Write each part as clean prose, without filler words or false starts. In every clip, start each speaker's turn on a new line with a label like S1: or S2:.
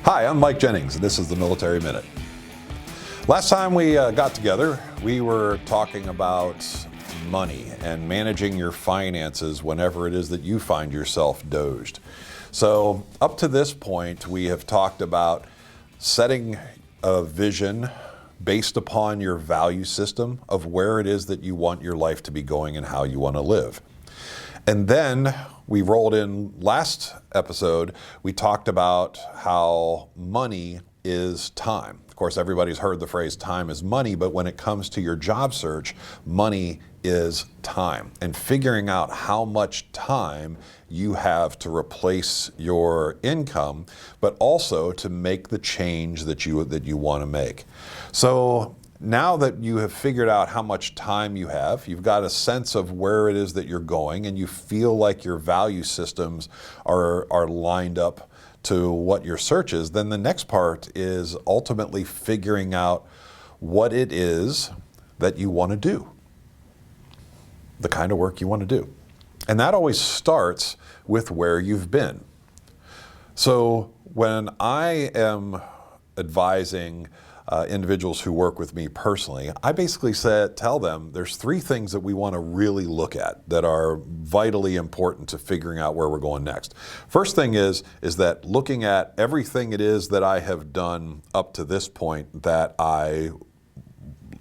S1: Hi, I'm Mike Jennings, and this is the Military Minute. Last time we got together, we were talking about money and managing your finances whenever it is that you find yourself doged. So up to this point, we have talked about setting a vision based upon your value system of where it is that you want your life to be going and how you want to live. And then we rolled in last episode, we talked about how money is time. Of course, everybody's heard the phrase time is money, but when it comes to your job search, money is time. And figuring out how much time you have to replace your income, but also to make the change that you want to make. So now that you have figured out how much time you have, you've got a sense of where it is that you're going, and you feel like your value systems are lined up to what your search is, then the next part is ultimately figuring out what it is that you want to do, the kind of work you want to do. And that always starts with where you've been. So when I am advising individuals who work with me personally, I basically tell them there's three things that we want to really look at that are vitally important to figuring out where we're going next. First thing is that looking at everything it is that I have done up to this point that I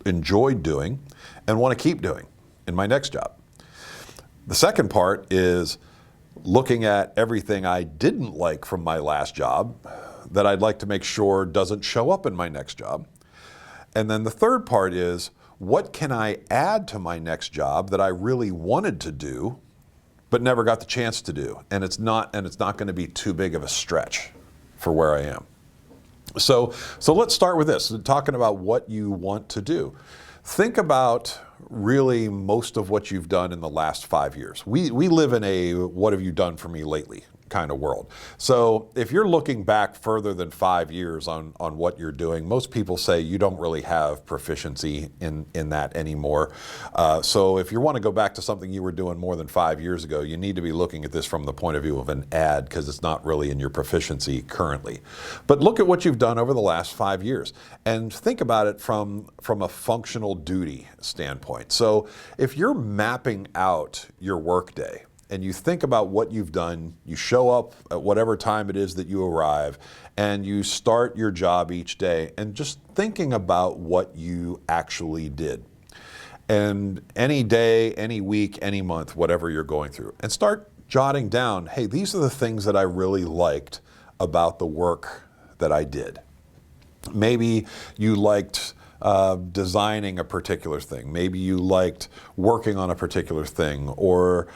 S1: enjoyed doing and want to keep doing in my next job. The second part is looking at everything I didn't like from my last job that I'd like to make sure doesn't show up in my next job. And then the third part is, what can I add to my next job that I really wanted to do, but never got the chance to do? And it's not going to be too big of a stretch for where I am. So let's start with this, talking about what you want to do. Think about really most of what you've done in the last 5 years. We live in a what have you done for me lately kind of world. So if you're looking back further than 5 years on what you're doing, most people say you don't really have proficiency in that anymore. So if you want to go back to something you were doing more than 5 years ago, you need to be looking at this from the point of view of an ad, because it's not really in your proficiency currently. But look at what you've done over the last 5 years and think about it from a functional duty standpoint. So if you're mapping out your workday, and you think about what you've done, you show up at whatever time it is that you arrive, and you start your job each day, and just thinking about what you actually did. And any day, any week, any month, whatever you're going through, and start jotting down, hey, these are the things that I really liked about the work that I did. Maybe you liked designing a particular thing. Maybe you liked working on a particular thing. Or,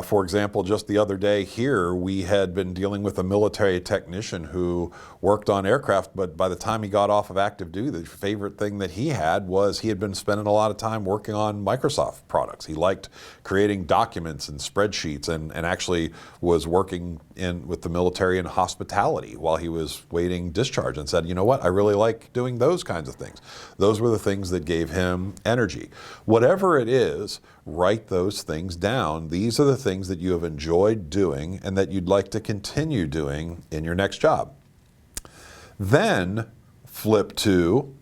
S1: for example, just the other day here, we had been dealing with a military technician who worked on aircraft, but by the time he got off of active duty, the favorite thing that he had was he had been spending a lot of time working on Microsoft products. He liked creating documents and spreadsheets, and actually was working with the military in hospitality while he was waiting discharge, and said, you know what, I really like doing those kinds of things. Those were the things that gave him energy. Whatever it is, write those things down. These are the things that you have enjoyed doing and that you'd like to continue doing in your next job. Then flip to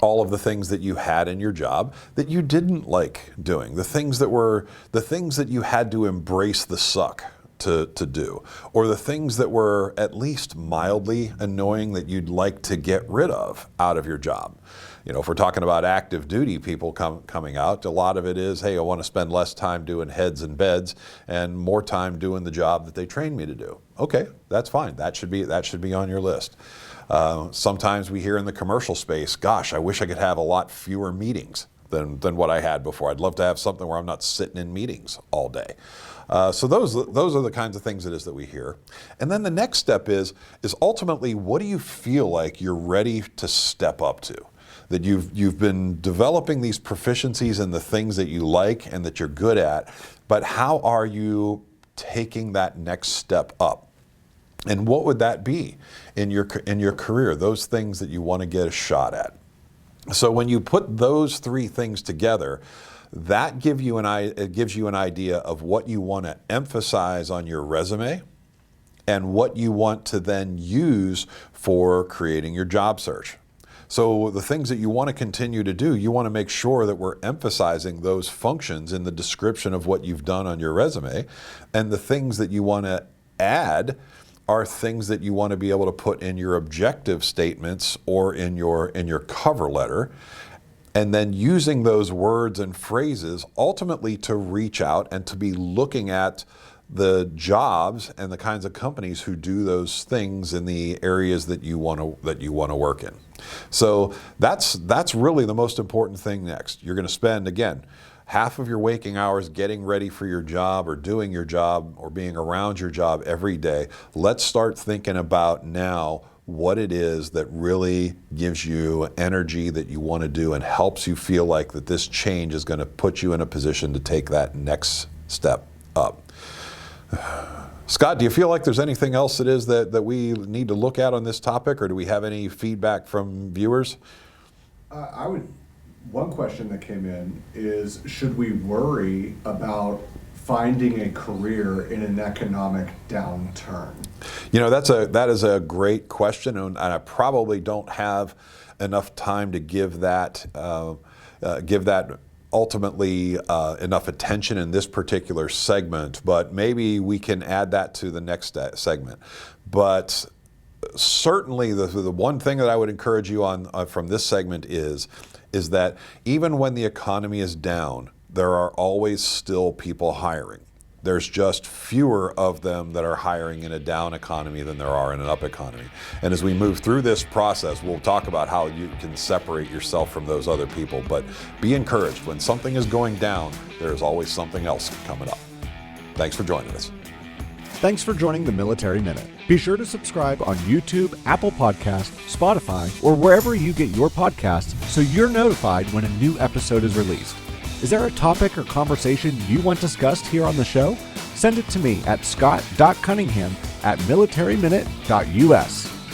S1: all of the things that you had in your job that you didn't like doing, the things that you had to embrace the suck to do, or the things that were at least mildly annoying that you'd like to get rid of out of your job. You know, if we're talking about active duty people coming out, a lot of it is, hey, I want to spend less time doing heads and beds and more time doing the job that they trained me to do. Okay, that's fine. That should be on your list. Sometimes we hear in the commercial space, gosh, I wish I could have a lot fewer meetings than what I had before. I'd love to have something where I'm not sitting in meetings all day. So those are the kinds of things it is that we hear. And then the next step is ultimately, what do you feel like you're ready to step up to? That you've been developing these proficiencies in the things that you like and that you're good at, but how are you taking that next step up? And what would that be in your career, those things that you want to get a shot at? So when you put those three things together, that gives you an idea of what you want to emphasize on your resume and what you want to then use for creating your job search. So the things that you want to continue to do, you want to make sure that we're emphasizing those functions in the description of what you've done on your resume. And the things that you want to add are things that you want to be able to put in your objective statements or in your cover letter. And then using those words and phrases ultimately to reach out and to be looking at the jobs and the kinds of companies who do those things in the areas that you want to work in. So that's really the most important thing next. You're going to spend, again, half of your waking hours getting ready for your job or doing your job or being around your job every day. Let's start thinking about now what it is that really gives you energy that you want to do and helps you feel like that this change is going to put you in a position to take that next step up. Scott, do you feel like there's anything else that we need to look at on this topic, or do we have any feedback from viewers?
S2: One question that came in is, should we worry about finding a career in an economic downturn?
S1: You know, that is a great question, and I probably don't have enough time to give that ultimately enough attention in this particular segment, but maybe we can add that to the next segment. But certainly the one thing that I would encourage you on from this segment is that even when the economy is down, there are always still people hiring. There's just fewer of them that are hiring in a down economy than there are in an up economy. And as we move through this process, we'll talk about how you can separate yourself from those other people. But be encouraged. When something is going down, there's always something else coming up. Thanks for joining us.
S3: Thanks for joining the Military Minute. Be sure to subscribe on YouTube, Apple Podcasts, Spotify, or wherever you get your podcasts so you're notified when a new episode is released. Is there a topic or conversation you want discussed here on the show? Send it to me at scott.cunningham@militaryminute.us.